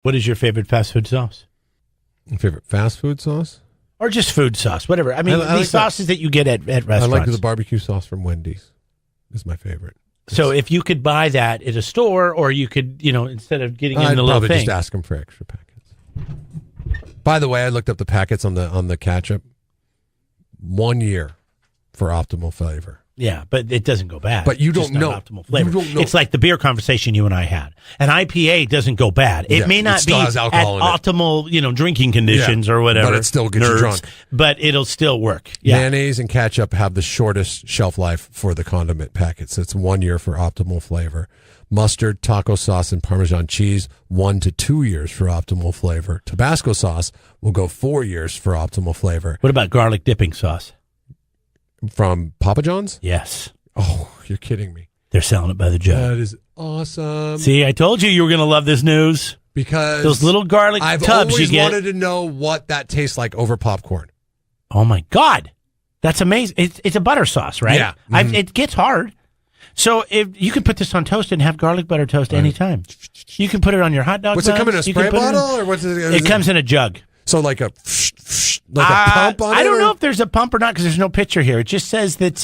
What is your favorite fast food sauce? Favorite fast food sauce? Or just food sauce, whatever. I mean, I like sauces that you get at restaurants. I like the barbecue sauce from Wendy's. Is my favorite. So if you could buy that at a store, or you could, instead of getting in the little thing. I'd probably just ask them for extra packets. By the way, I looked up the packets on the ketchup. 1 year for optimal flavor. Yeah, but it doesn't go bad. But you don't know. Optimal flavor. You don't know. It's like the beer conversation you and I had. An IPA doesn't go bad. It may not be at optimal, drinking conditions or whatever. But it still gets you drunk. But it'll still work. Yeah. Mayonnaise and ketchup have the shortest shelf life for the condiment packets. It's 1 year for optimal flavor. Mustard, taco sauce, and Parmesan cheese, 1 to 2 years for optimal flavor. Tabasco sauce will go 4 years for optimal flavor. What about garlic dipping sauce? From Papa John's? Yes. Oh, you're kidding me. They're selling it by the jug. That is awesome. See, I told you were going to love this news. Because those little garlic I've tubs always you get. wanted to know what that tastes like over popcorn. Oh, my God. That's amazing. It's a butter sauce, right? Yeah. Mm-hmm. It gets hard. So if you can put this on toast and have garlic butter toast anytime. You can put it on your hot dog. What's it come in a spray bottle? Or what's it comes in a jug. So like a pump on it? I don't know if there's a pump or not because there's no picture here. It just says that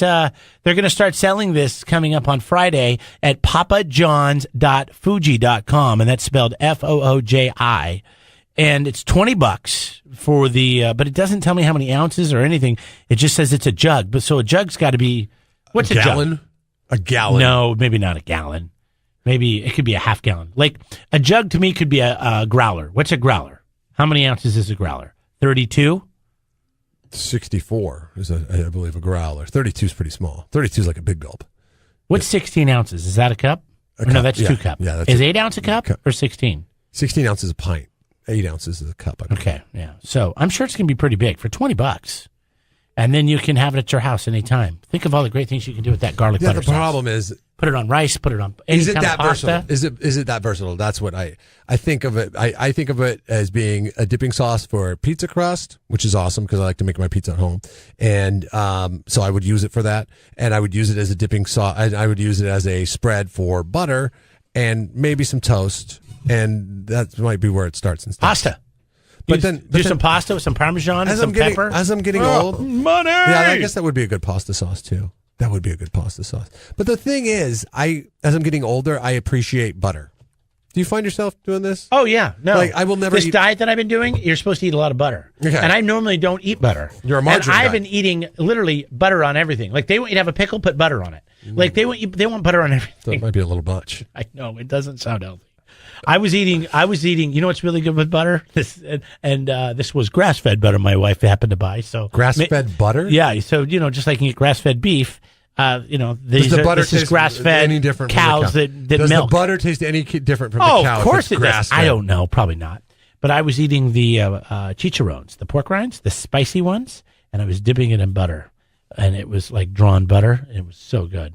they're going to start selling this coming up on Friday at papajohns.fuji.com, and that's spelled FOOJI. And it's $20 for the, but it doesn't tell me how many ounces or anything. It just says it's a jug. But so a jug's got to be, what's a gallon? Jug? A gallon? No, maybe not a gallon. Maybe it could be a half gallon. Like a jug to me could be a growler. What's a growler? How many ounces is a growler? 32? 64 is, I believe, a growler. 32 is pretty small. 32 is like a big gulp. What's 16 ounces? Is that a cup? No, that's 2 cups. Yeah, is 8 ounce a cup or 16? 16 ounces is a pint. 8 ounces is a cup. Okay, yeah. So I'm sure it's going to be pretty big for $20. And then you can have it at your house anytime. Think of all the great things you can do with that garlic butter sauce. The problem is, put it on rice, put it on any kind of pasta. Versatile? Is it that versatile? That's what I think of it. I think of it as being a dipping sauce for pizza crust, which is awesome because I like to make my pizza at home. And so I would use it for that. And I would use it as a dipping sauce. I would use it as a spread for butter and maybe some toast. And that might be where it starts and stops. Pasta. But then do some pasta with some Parmesan and some pepper. As I'm getting old. Money! Yeah, I guess that would be a good pasta sauce too. That would be a good pasta sauce. But the thing is, as I'm getting older, I appreciate butter. Do you find yourself doing this? Oh, yeah. No. Like, I will never This diet that I've been doing, you're supposed to eat a lot of butter. Okay. And I normally don't eat butter. You're a margarine And I've guy. been eating literally butter on everything. Like, they want you to have a pickle, put butter on it. Like, they want butter on everything. That might be a little much. I know. It doesn't sound healthy. I was eating, you know what's really good with butter? This was grass-fed butter my wife happened to buy. So grass-fed butter? Yeah. So, just like you get grass-fed beef, this is grass-fed any different cows that Does milk. the butter taste any different from the cow? Of course it does. Grass-fed? I don't know. Probably not. But I was eating the chicharrones, the pork rinds, the spicy ones, and I was dipping it in butter. And it was like drawn butter. It was so good.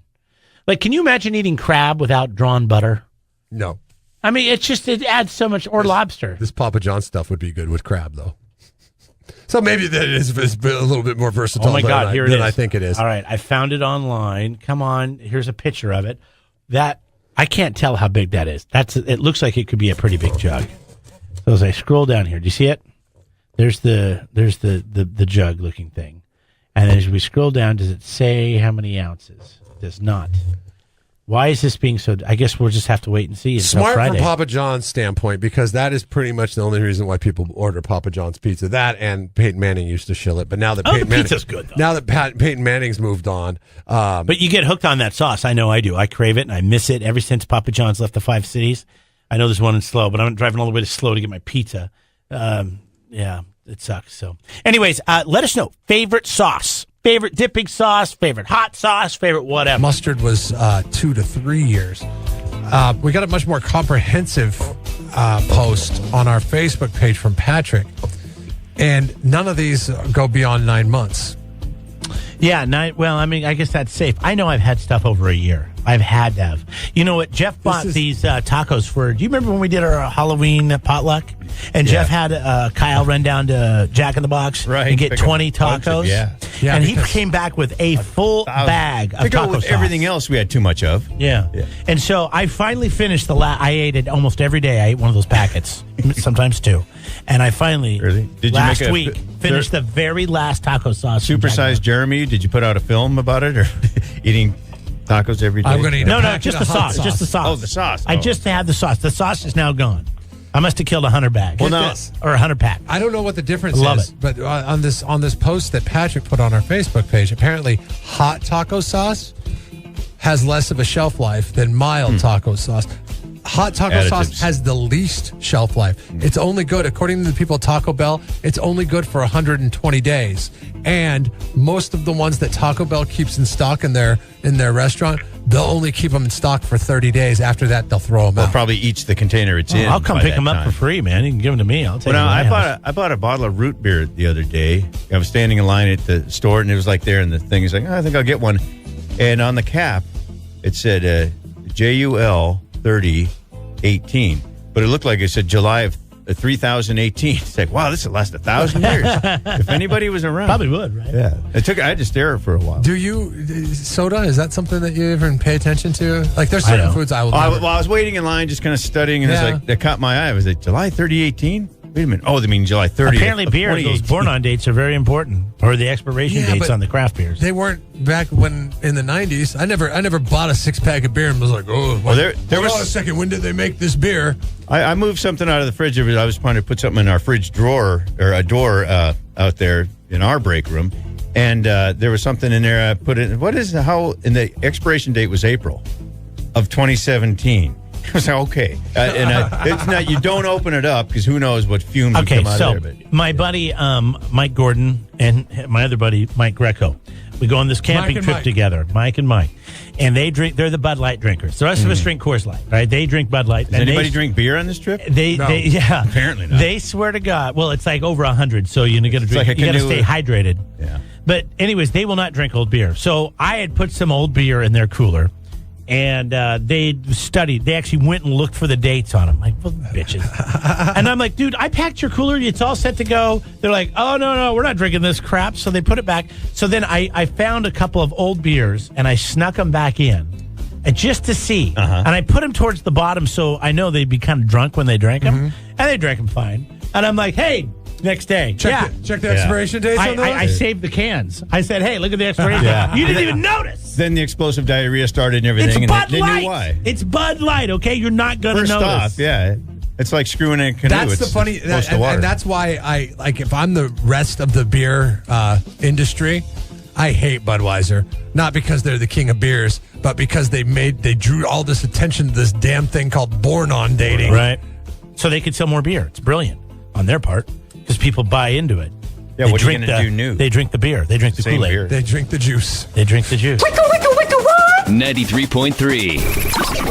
Like, can you imagine eating crab without drawn butter? No. I mean, it adds so much, or lobster. This Papa John stuff would be good with crab, though. So maybe that is a little bit more versatile oh my God, here it than is. I think it is. All right, I found it online. Come on, here's a picture of it. That I can't tell how big that is. It looks like it could be a pretty big jug. So as I scroll down here, do you see it? There's the jug looking thing. And as we scroll down, does it say how many ounces? It does not. Why is this being so? I guess we'll just have to wait and see until Smart Friday. from Papa John's standpoint, because that is pretty much the only reason why people order Papa John's pizza. That and Peyton Manning used to shill it, but now that the pizza's good, though. Now that Peyton Manning's moved on, but you get hooked on that sauce. I know I do. I crave it and I miss it ever since Papa John's left the 5 cities. I know there's one in Slow, but I'm driving all the way to Slow to get my pizza. Yeah, it sucks. So, anyways, let us know favorite sauce. Favorite dipping sauce, favorite hot sauce, favorite whatever. Mustard was 2 to 3 years. We got a much more comprehensive post on our Facebook page from Patrick, and none of these go beyond 9 months. Yeah, well, I mean, I guess that's safe. I know I've had stuff over a year. I've had to have. You know what? Jeff bought these tacos for. Do you remember when we did our Halloween potluck? And Jeff had Kyle run down to Jack in the Box and get 20 tacos. Yeah, and he came back with a full bag of taco sauce. Everything else we had too much of. Yeah. And so I finally finished I ate it almost every day. I ate one of those packets, sometimes two. And I finally, last week, finished the very last taco sauce. Supersized Jeremy, did you put out a film about it or eating tacos every day? I'm going to eat just the sauce. Just the sauce. Oh, the sauce. I just had the sauce. The sauce is now gone. I must have killed 100 bags. Or 100 pack. I don't know what the difference Love is, but on this post that Patrick put on our Facebook page, apparently hot taco sauce has less of a shelf life than mild taco sauce. Hot taco sauce has the least shelf life. It's only good, according to the people at Taco Bell, it's only good for 120 days. And most of the ones that Taco Bell keeps in stock in their restaurant, they'll only keep them in stock for 30 days. After that, they'll throw them out. Probably each the container it's in. I'll come pick them up for free, man. You can give them to me. I'll take them. I bought a bottle of root beer the other day. I was standing in line at the store, and it was like there, and the thing is like, I think I'll get one. And on the cap, it said JUL 3018, but it looked like it said July of 3018. It's like, wow, this will last 1,000 years. If anybody was around, probably would, right? Yeah, I had to stare for a while. Do you soda? Is that something that you even pay attention to? Like, there's certain foods I will. Well, I was waiting in line, just kind of studying, and it's like that caught my eye. I was like, July 3018. Wait a minute. Oh, they mean July 30th. Apparently, beer, those born-on dates are very important, or the expiration dates on the craft beers. They weren't back when in the 90s. I never bought a 6-pack of beer and was like, oh, there was a second. When did they make this beer? I moved something out of the fridge. I was trying to put something in our fridge drawer or a door out there in our break room, and there was something in there. I put it. And the expiration date was April of 2017. I was like, okay. It's not, you don't open it up because who knows what fumes would come out of there. But, my buddy Mike Gordon and my other buddy Mike Greco, we go on this camping trip together, Mike and Mike. And they're the Bud Light drinkers. The rest of us drink Coors Light, right? They drink Bud Light. Does anybody drink beer on this trip? Yeah. Apparently not. They swear to God. Well, it's like over 100, so you got to drink. You got to stay hydrated. Yeah. But anyways, they will not drink old beer. So I had put some old beer in their cooler. And they studied. They actually went and looked for the dates on them. Like, well, bitches. And I'm like, dude, I packed your cooler. It's all set to go. They're like, oh, no, we're not drinking this crap. So they put it back. So then I found a couple of old beers, and I snuck them back in just to see. And I put them towards the bottom so I know they'd be kind of drunk when they drank them. And they drank them fine. And I'm like, hey, next day. Check the expiration dates on those? I saved the cans. I said, hey, look at the expiration date. You didn't even notice. Then the explosive diarrhea started and everything. It's Bud Light. They knew why. It's Bud Light, okay? You're not going to notice. First off, yeah. It's like screwing in a canoe. That's the funny... And that's why I... Like, if I'm the rest of the beer industry, I hate Budweiser. Not because they're the king of beers, but because they drew all this attention to this damn thing called born-on dating. Right. So they could sell more beer. It's brilliant on their part because people buy into it. Yeah, what are you going to do new? They drink the beer. They drink the Kool-Aid. They drink the juice. They drink the juice. 93.3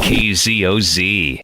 KZOZ.